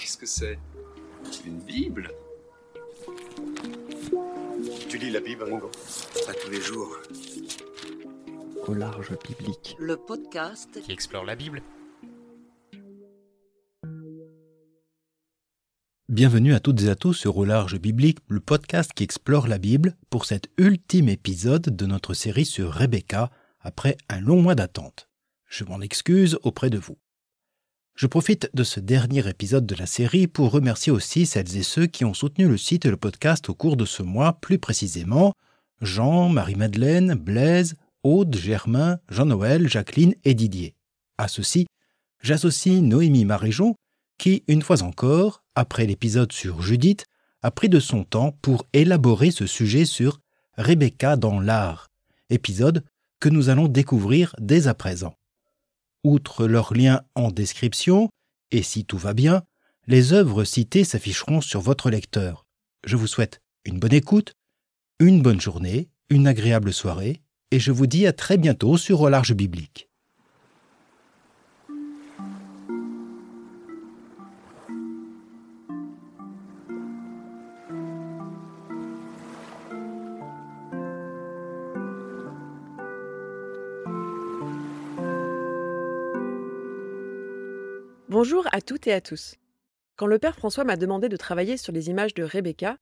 Qu'est-ce que c'est? Une Bible? Tu lis la Bible, Ringo? Pas tous les jours. Au large biblique. Le podcast qui explore la Bible. Bienvenue à toutes et à tous sur Au large biblique, le podcast qui explore la Bible pour cet ultime épisode de notre série sur Rebecca après un long mois d'attente. Je m'en excuse auprès de vous. Je profite de ce dernier épisode de la série pour remercier aussi celles et ceux qui ont soutenu le site et le podcast au cours de ce mois, plus précisément Jean, Marie-Madeleine, Blaise, Aude, Germain, Jean-Noël, Jacqueline et Didier. À ceux-ci, j'associe Noémie Maréjon qui, une fois encore, après l'épisode sur Judith, a pris de son temps pour élaborer ce sujet sur Rebecca dans l'art, épisode que nous allons découvrir dès à présent. Outre leur lien en description, et si tout va bien, les œuvres citées s'afficheront sur votre lecteur. Je vous souhaite une bonne écoute, une bonne journée, une agréable soirée, et je vous dis à très bientôt sur Au large biblique. Bonjour à toutes et à tous. Quand le père François m'a demandé de travailler sur les images de Rebecca,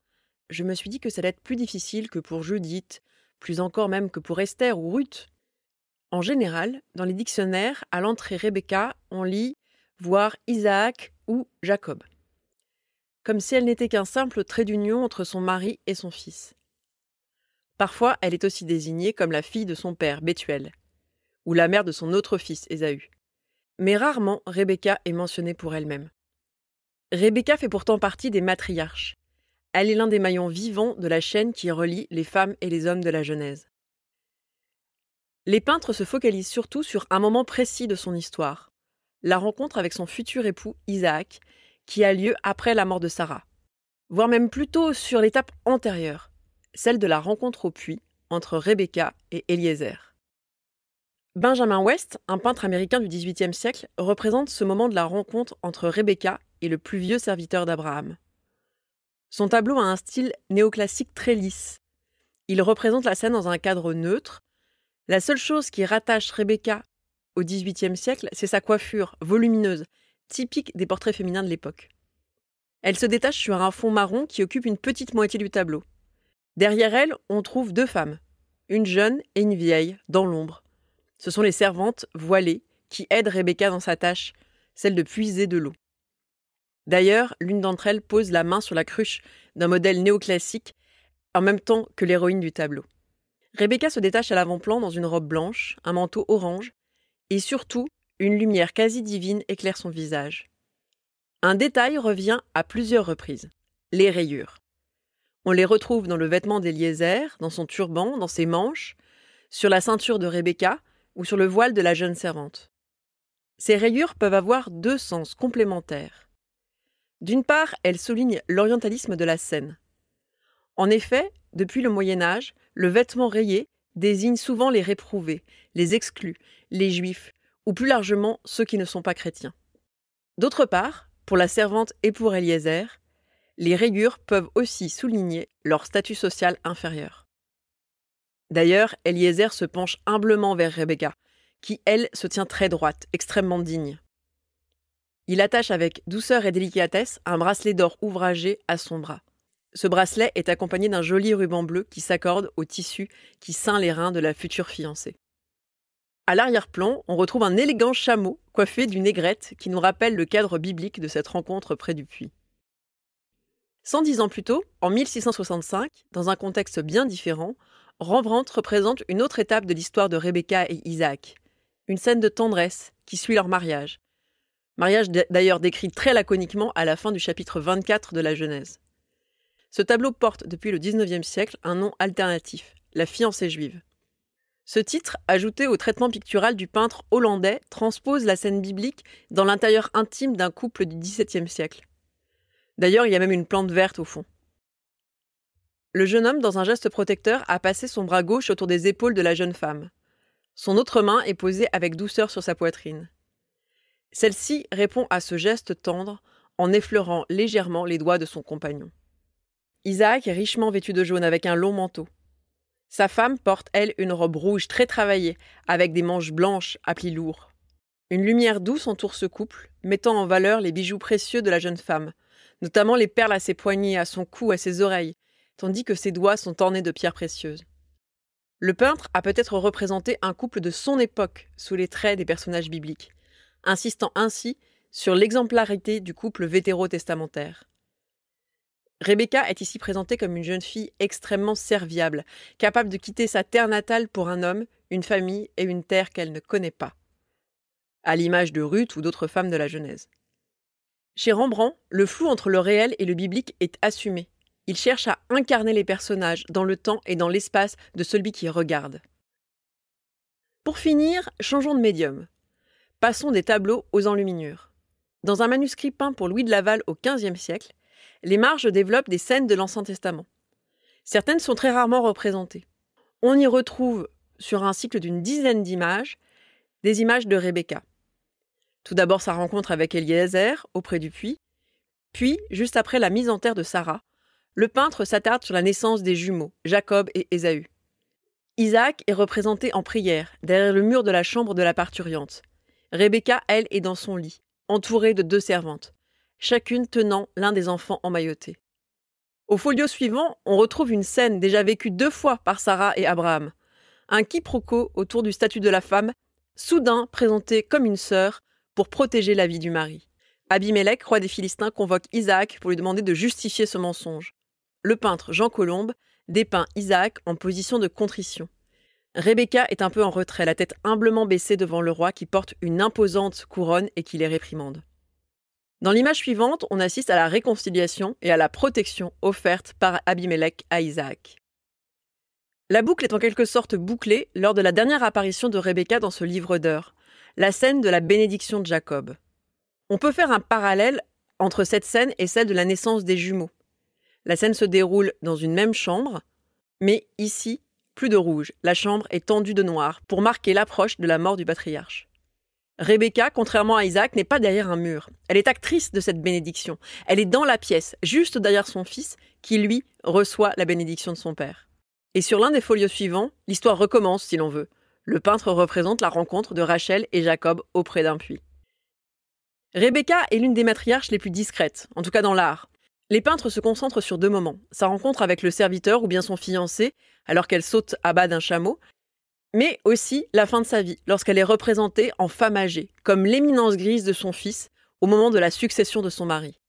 je me suis dit que ça allait être plus difficile que pour Judith, plus encore même que pour Esther ou Ruth. En général, dans les dictionnaires, à l'entrée Rebecca, on lit « voir Isaac » ou « Jacob », comme si elle n'était qu'un simple trait d'union entre son mari et son fils. Parfois, elle est aussi désignée comme la fille de son père, Bethuel, ou la mère de son autre fils, Ésaü. Mais rarement Rebecca est mentionnée pour elle-même. Rebecca fait pourtant partie des matriarches. Elle est l'un des maillons vivants de la chaîne qui relie les femmes et les hommes de la Genèse. Les peintres se focalisent surtout sur un moment précis de son histoire, la rencontre avec son futur époux Isaac, qui a lieu après la mort de Sarah, voire même plutôt sur l'étape antérieure, celle de la rencontre au puits entre Rebecca et Eliezer. Benjamin West, un peintre américain du XVIIIe siècle, représente ce moment de la rencontre entre Rebecca et le plus vieux serviteur d'Abraham. Son tableau a un style néoclassique très lisse. Il représente la scène dans un cadre neutre. La seule chose qui rattache Rebecca au XVIIIe siècle, c'est sa coiffure volumineuse, typique des portraits féminins de l'époque. Elle se détache sur un fond marron qui occupe une petite moitié du tableau. Derrière elle, on trouve deux femmes, une jeune et une vieille, dans l'ombre. Ce sont les servantes voilées qui aident Rebecca dans sa tâche, celle de puiser de l'eau. D'ailleurs, l'une d'entre elles pose la main sur la cruche d'un modèle néoclassique en même temps que l'héroïne du tableau. Rebecca se détache à l'avant-plan dans une robe blanche, un manteau orange, et surtout, une lumière quasi divine éclaire son visage. Un détail revient à plusieurs reprises, les rayures. On les retrouve dans le vêtement d'Eliezer, dans son turban, dans ses manches, sur la ceinture de Rebecca, ou sur le voile de la jeune servante. Ces rayures peuvent avoir deux sens complémentaires. D'une part, elles soulignent l'orientalisme de la scène. En effet, depuis le Moyen-Âge, le vêtement rayé désigne souvent les réprouvés, les exclus, les juifs, ou plus largement ceux qui ne sont pas chrétiens. D'autre part, pour la servante et pour Eliezer, les rayures peuvent aussi souligner leur statut social inférieur. D'ailleurs, Eliezer se penche humblement vers Rebecca, qui, elle, se tient très droite, extrêmement digne. Il attache avec douceur et délicatesse un bracelet d'or ouvragé à son bras. Ce bracelet est accompagné d'un joli ruban bleu qui s'accorde au tissu qui ceint les reins de la future fiancée. À l'arrière-plan, on retrouve un élégant chameau coiffé d'une aigrette qui nous rappelle le cadre biblique de cette rencontre près du puits. 110 ans plus tôt, en 1665, dans un contexte bien différent, Rembrandt représente une autre étape de l'histoire de Rebecca et Isaac, une scène de tendresse qui suit leur mariage. Mariage d'ailleurs décrit très laconiquement à la fin du chapitre 24 de la Genèse. Ce tableau porte depuis le XIXe siècle un nom alternatif, la fiancée juive. Ce titre, ajouté au traitement pictural du peintre hollandais, transpose la scène biblique dans l'intérieur intime d'un couple du XVIIe siècle. D'ailleurs, il y a même une plante verte au fond. Le jeune homme, dans un geste protecteur, a passé son bras gauche autour des épaules de la jeune femme. Son autre main est posée avec douceur sur sa poitrine. Celle-ci répond à ce geste tendre en effleurant légèrement les doigts de son compagnon. Isaac est richement vêtu de jaune avec un long manteau. Sa femme porte, elle, une robe rouge très travaillée, avec des manches blanches à plis lourds. Une lumière douce entoure ce couple, mettant en valeur les bijoux précieux de la jeune femme, notamment les perles à ses poignets, à son cou, à ses oreilles, tandis que ses doigts sont ornés de pierres précieuses. Le peintre a peut-être représenté un couple de son époque sous les traits des personnages bibliques, insistant ainsi sur l'exemplarité du couple vétérotestamentaire. Rebecca est ici présentée comme une jeune fille extrêmement serviable, capable de quitter sa terre natale pour un homme, une famille et une terre qu'elle ne connaît pas, à l'image de Ruth ou d'autres femmes de la Genèse. Chez Rembrandt, le flou entre le réel et le biblique est assumé. Il cherche à incarner les personnages dans le temps et dans l'espace de celui qui regarde. Pour finir, changeons de médium. Passons des tableaux aux enluminures. Dans un manuscrit peint pour Louis de Laval au XVe siècle, les marges développent des scènes de l'Ancien Testament. Certaines sont très rarement représentées. On y retrouve, sur un cycle d'une dizaine d'images, des images de Rebecca. Tout d'abord sa rencontre avec Eliezer, auprès du puits, puis, juste après la mise en terre de Sarah, le peintre s'attarde sur la naissance des jumeaux, Jacob et Ésaü. Isaac est représenté en prière, derrière le mur de la chambre de la parturiente. Rebecca, elle, est dans son lit, entourée de 2 servantes, chacune tenant l'un des enfants emmaillotés. Au folio suivant, on retrouve une scène déjà vécue 2 fois par Sarah et Abraham. Un quiproquo autour du statut de la femme, soudain présentée comme une sœur pour protéger la vie du mari. Abimélec, roi des Philistins, convoque Isaac pour lui demander de justifier ce mensonge. Le peintre Jean Colombe dépeint Isaac en position de contrition. Rebecca est un peu en retrait, la tête humblement baissée devant le roi qui porte une imposante couronne et qui les réprimande. Dans l'image suivante, on assiste à la réconciliation et à la protection offerte par Abimélec à Isaac. La boucle est en quelque sorte bouclée lors de la dernière apparition de Rebecca dans ce livre d'heures, la scène de la bénédiction de Jacob. On peut faire un parallèle entre cette scène et celle de la naissance des jumeaux. La scène se déroule dans une même chambre, mais ici, plus de rouge, la chambre est tendue de noir pour marquer l'approche de la mort du patriarche. Rebecca, contrairement à Isaac, n'est pas derrière un mur. Elle est actrice de cette bénédiction. Elle est dans la pièce, juste derrière son fils, qui, lui, reçoit la bénédiction de son père. Et sur l'un des folios suivants, l'histoire recommence, si l'on veut. Le peintre représente la rencontre de Rachel et Jacob auprès d'un puits. Rebecca est l'une des matriarches les plus discrètes, en tout cas dans l'art. Les peintres se concentrent sur 2 moments, sa rencontre avec le serviteur ou bien son fiancé, alors qu'elle saute à bas d'un chameau, mais aussi la fin de sa vie, lorsqu'elle est représentée en femme âgée, comme l'éminence grise de son fils au moment de la succession de son mari.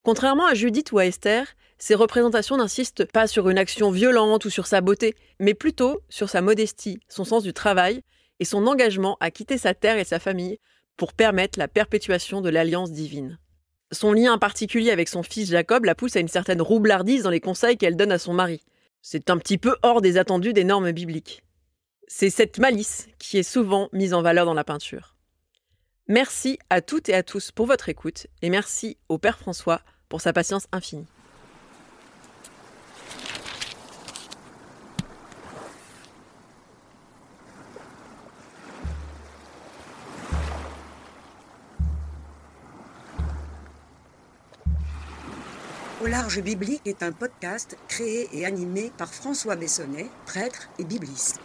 Contrairement à Judith ou à Esther, ces représentations n'insistent pas sur une action violente ou sur sa beauté, mais plutôt sur sa modestie, son sens du travail et son engagement à quitter sa terre et sa famille pour permettre la perpétuation de l'alliance divine. Son lien en particulier avec son fils Jacob la pousse à une certaine roublardise dans les conseils qu'elle donne à son mari. C'est un petit peu hors des attendus des normes bibliques. C'est cette malice qui est souvent mise en valeur dans la peinture. Merci à toutes et à tous pour votre écoute et merci au Père François pour sa patience infinie. Au large biblique est un podcast créé et animé par François Bessonnet, prêtre et bibliste.